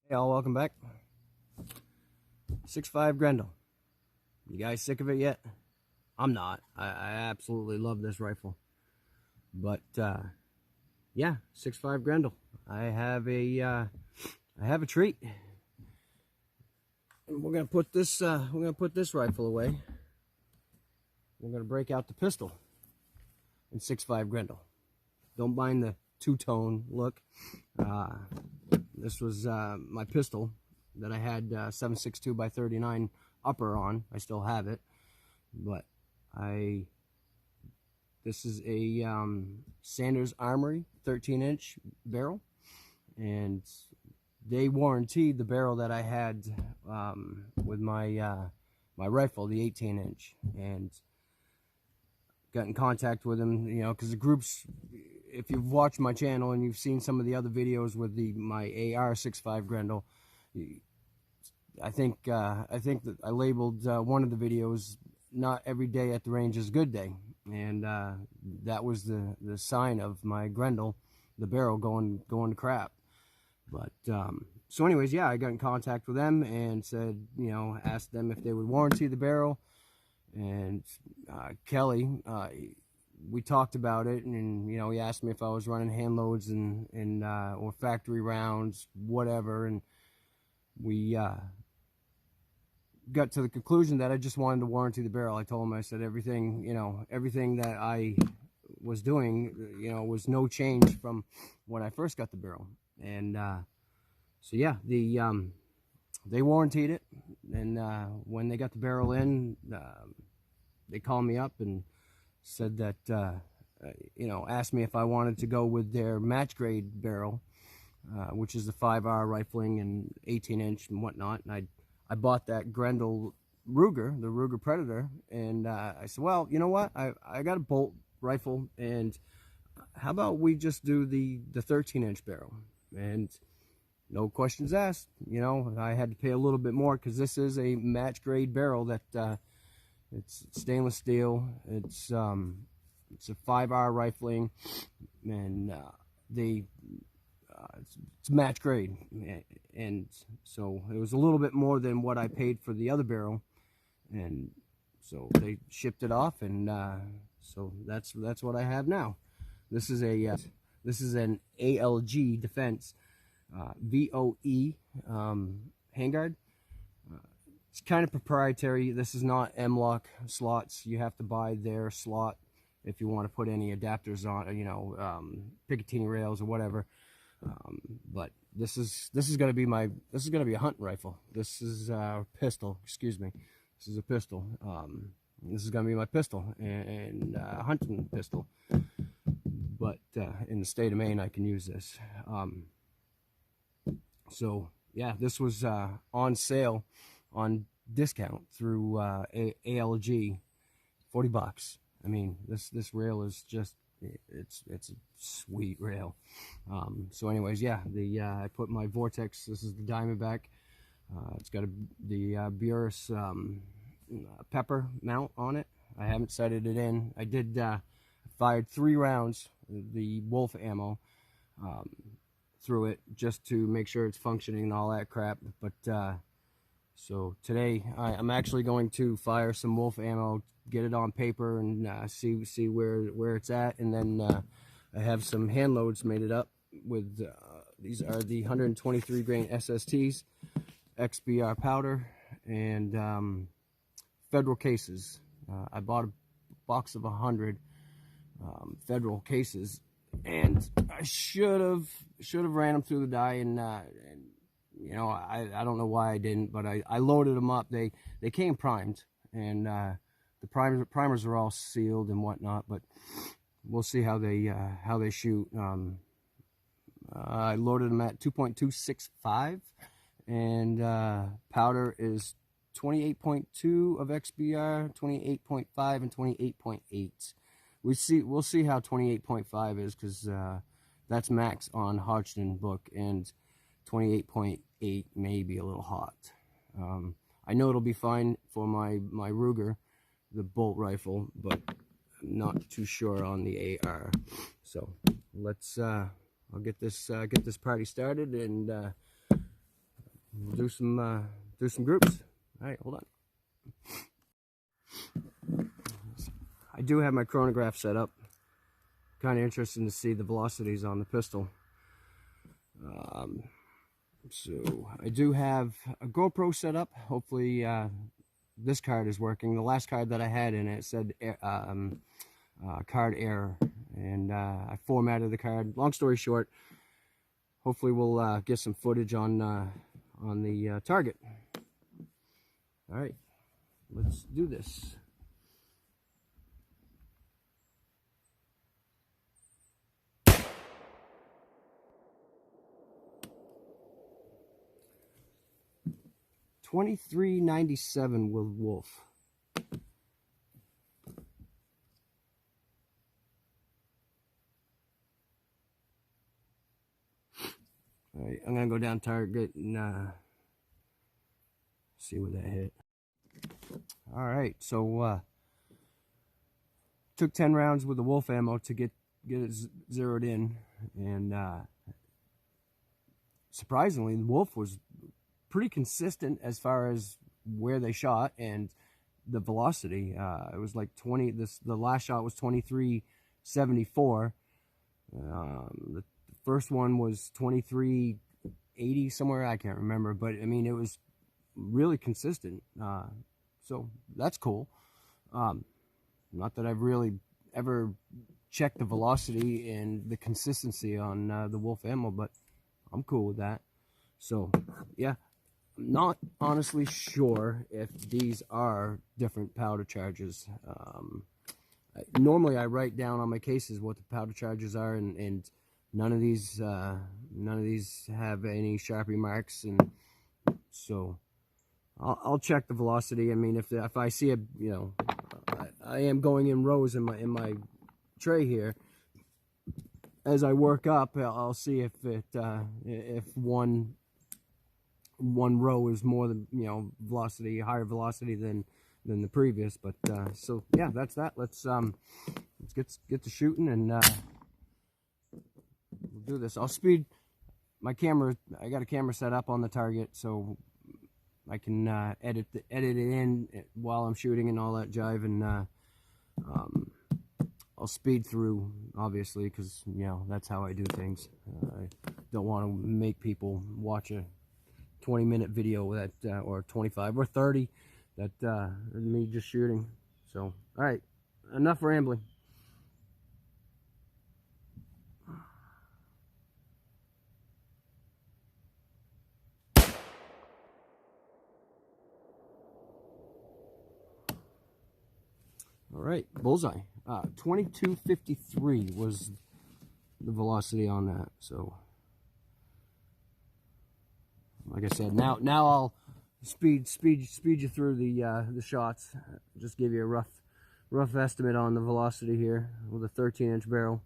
Hey all, welcome back. 6.5 Grendel. You guys sick of it yet? I'm not. I absolutely love this rifle. But yeah, 6.5 Grendel. I have a treat. And we're gonna put this rifle away. We're gonna break out the pistol in 6.5 Grendel. Don't mind the two-tone look. This was my pistol that I had 7.62 by 39 upper on. I still have it, but this is a Sanders Armory 13-inch barrel, and they warranted the barrel that I had with my my rifle, the 18-inch, and got in contact with them, you know, because the groups, if you've watched my channel and you've seen some of the other videos with my AR 6.5 Grendel, I think that I labeled one of the videos "Not Every Day at the Range is a Good Day," and that was the sign of my Grendel, the barrel going to crap. But so anyways, yeah, I got in contact with them and said, you know, asked them if they would warranty the barrel. And Kelly, we talked about it, and you know, he asked me if I was running hand loads and or factory rounds, whatever, and we got to the conclusion that I just wanted to warranty the barrel. I told him, I said, everything, you know, everything that I was doing, you know, was no change from when I first got the barrel. And so yeah, they warranted it, and when they got the barrel in, they called me up and said that, you know, asked me if I wanted to go with their match grade barrel, which is the 5R rifling and 18-inch and whatnot. And I bought that Grendel Ruger, the Ruger Predator, and I said, well, you know what? I got a bolt rifle, and how about we just do the 13-inch barrel? And no questions asked. You know, I had to pay a little bit more because this is a match grade barrel that it's stainless steel. It's a 5R rifling, and it's match grade, and so it was a little bit more than what I paid for the other barrel, and so they shipped it off, and so that's what I have now. This is an ALG Defense VOE handguard. It's kind of proprietary. This is not M-Lock slots. You have to buy their slot if you want to put any adapters on, you know, Picatinny rails or whatever. But this is going to be a hunting rifle. This is a pistol. Excuse me. This is a pistol. This is going to be my pistol and hunting pistol. But in the state of Maine, I can use this. So yeah, this was on sale on discount through ALG, $40. I mean, this rail is just, it's a sweet rail. So anyways, yeah, I put my Vortex. This is the Diamondback. It's got the Burris pepper mount on it. I haven't sighted it in. I did fired 3 rounds, the Wolf ammo, through it just to make sure it's functioning and all that crap. But so today I'm actually going to fire some Wolf ammo, get it on paper, and see where it's at, and then I have some hand loads made it up with these are the 123 grain SSTs, XBR powder, and Federal cases. I bought a box of 100 Federal cases, and I should have ran them through the die, and you know, I don't know why I didn't, but I loaded them up. They came primed, and the primers are all sealed and whatnot, but we'll see how they shoot. I loaded them at 2.265, and powder is 28.2 of XBR, 28.5, and 28.8. We'll see how 28.5 is, because that's max on Hodgson book, and 28.8 may be a little hot. I know it'll be fine for my Ruger, the bolt rifle, but I'm not too sure on the AR. So let's I'll get this party started, and we'll do some groups. All right, hold on. I do have my chronograph set up. Kind of interesting to see the velocities on the pistol. So I do have a GoPro set up. Hopefully this card is working. The last card that I had in it said card error, and I formatted the card. Long story short, hopefully we'll get some footage on the target. All right, let's do this. $23.97 with Wolf. All right, I'm gonna go down target and see what that hit. All right, so took 10 rounds with the Wolf ammo to get it zeroed in, and surprisingly, the Wolf was pretty consistent as far as where they shot and the velocity. It was like 20. The last shot was 23.74. The first one was 23.80 somewhere. I can't remember, but I mean it was really consistent. So that's cool. Not that I've really ever checked the velocity and the consistency on the Wolf ammo, but I'm cool with that. So yeah. Not honestly sure if these are different powder charges. Normally I write down on my cases what the powder charges are, and none of these have any Sharpie marks, and so I'll check the velocity. I mean, if I see a, you know, I am going in rows in my tray here. As I work up, I'll see if one row is more than, you know, higher velocity than the previous. But so yeah, that's that. Let's get to shooting, and we'll do this. I'll speed my camera. I got a camera set up on the target, so I can edit it in while I'm shooting and all that jive, and I'll speed through, obviously, because, you know, that's how I do things. I don't want to make people watch a 20-minute video that or 25 or 30 that me just shooting. So all right, enough rambling. All right, bullseye. 22.53 was the velocity on that. So like I said, now I'll speed you through the shots. Just give you a rough estimate on the velocity here with a 13-inch barrel.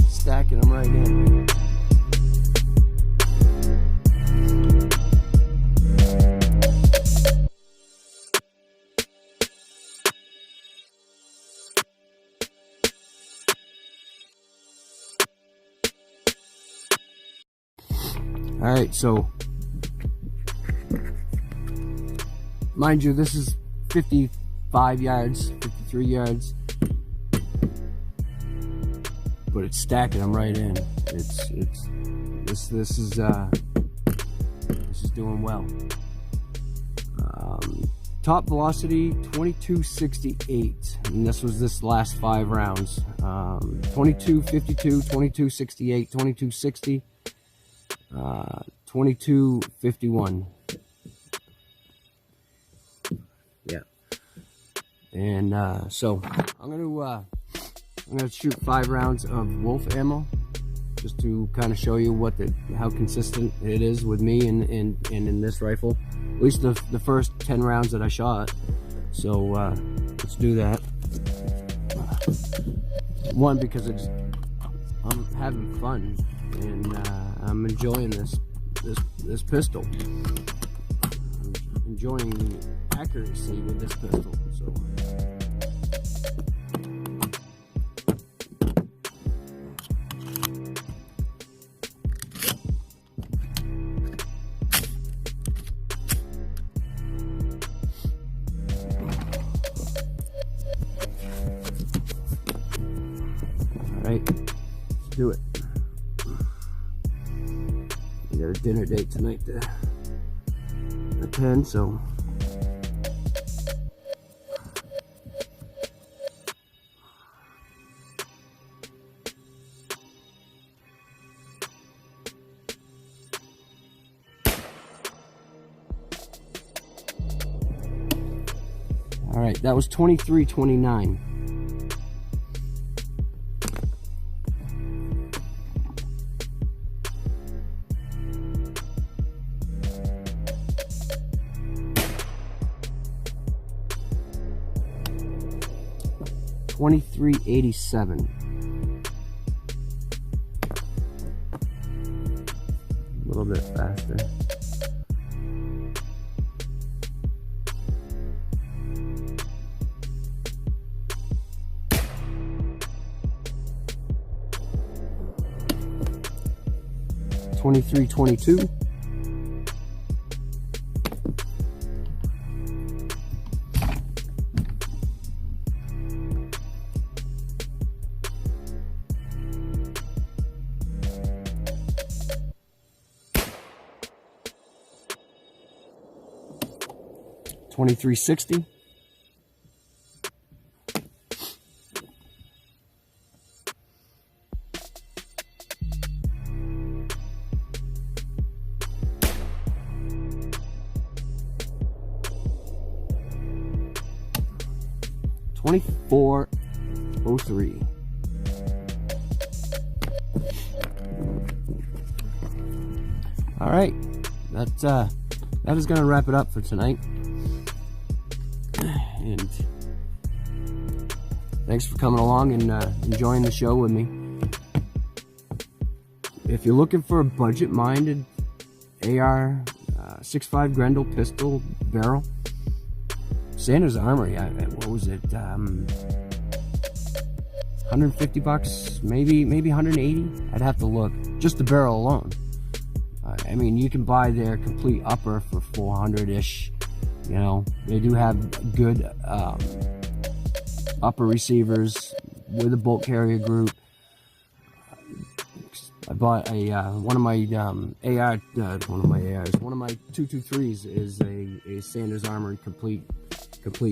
Stacking them right in. All right, so mind you, this is 55 yards, 53 yards. But it's stacking them right in. This is doing well. Top velocity 22.68, and this was this last 5 rounds. 22.52, 22.68, 22.60, 22.51. Yeah, and so I'm gonna shoot 5 rounds of Wolf ammo, just to kind of show you how consistent it is with me and in this rifle. At least the first 10 rounds that I shot. So let's do that. One, because I'm having fun, and I'm enjoying this pistol. I'm enjoying the accuracy with this pistol. So. Alright, let's do it. We got a dinner date tonight at 10, so. Alright, that was 23:29. $23.87. A little bit faster. $23.22. $23.60. $24.03. All right, that is going to wrap it up for tonight. And thanks for coming along and enjoying the show with me. If you're looking for a budget-minded AR 6.5 Grendel pistol barrel, Sanders Armory, what was it? 150 bucks, maybe 180. I'd have to look. Just the barrel alone. I mean, you can buy their complete upper for 400-ish. You know, they do have good upper receivers with a bolt carrier group. I bought a one of my 223s is a Sanders Armory complete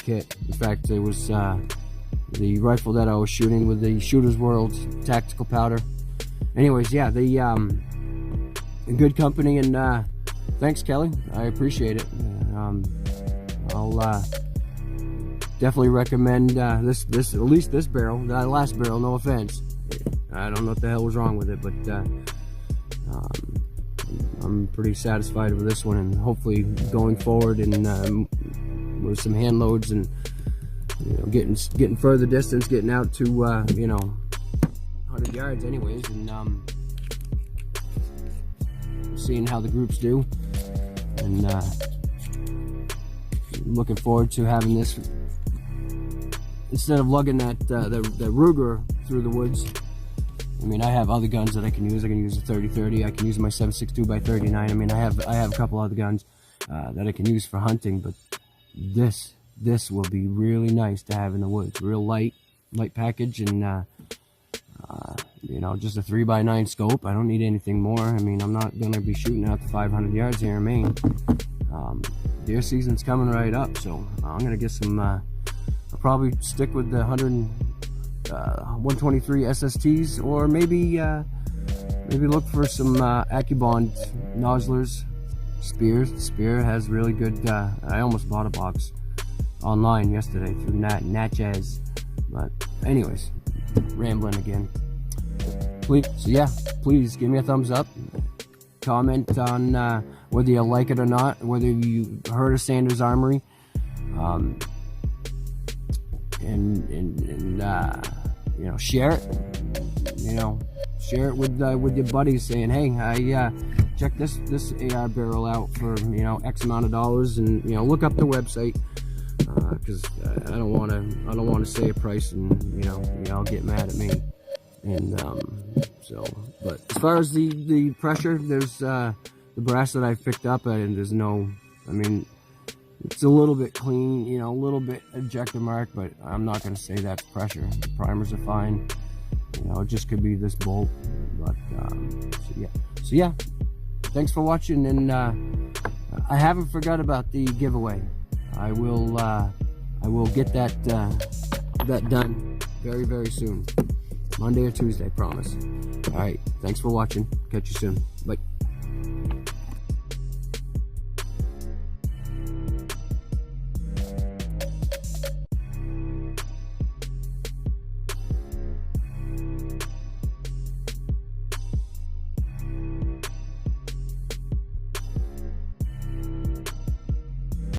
kit. In fact, it was the rifle that I was shooting with the Shooter's World tactical powder. Anyways, yeah, the good company, and thanks, Kelly. I appreciate it. I'll definitely recommend this at least this barrel. That last barrel, no offense. I don't know what the hell was wrong with it, but I'm pretty satisfied with this one, and hopefully going forward and with some hand loads and getting further distance, getting out to 100 yards anyways, and seeing how the groups do, and looking forward to having this instead of lugging that Ruger through the woods. I mean, I have other guns that I can use. I can use a 30-30. I can use my 7.62x39. I mean, I have a couple other guns that I can use for hunting, but this will be really nice to have in the woods. Real light package, and just a 3x9 scope. I don't need anything more. I mean, I'm not gonna be shooting out to 500 yards here in Maine. Deer season's coming right up, so I'm gonna get some. I'll probably stick with the 123 SSTs, or maybe look for some AccuBond nozzlers. Spear has really good. I almost bought a box online yesterday through Natchez, but anyways, rambling again. Please give me a thumbs up. Comment on whether you like it or not, whether you heard of Sanders Armory, and share it. share it with your buddies, saying, hey, I check this AR barrel out for, you know, X amount of dollars, and, you know, look up the website, because I don't want to say a price and, you know, y'all get mad at me. And so, but as far as the pressure, there's the brass that I've picked up, and there's no, I mean, it's a little bit clean, you know, a little bit ejector mark, but I'm not going to say that's pressure. The primers are fine. You know, it just could be this bolt. But so yeah. Thanks for watching, and I haven't forgot about the giveaway. I will get that done very, very soon. Monday or Tuesday, promise. All right. Thanks for watching. Catch you soon. Bye.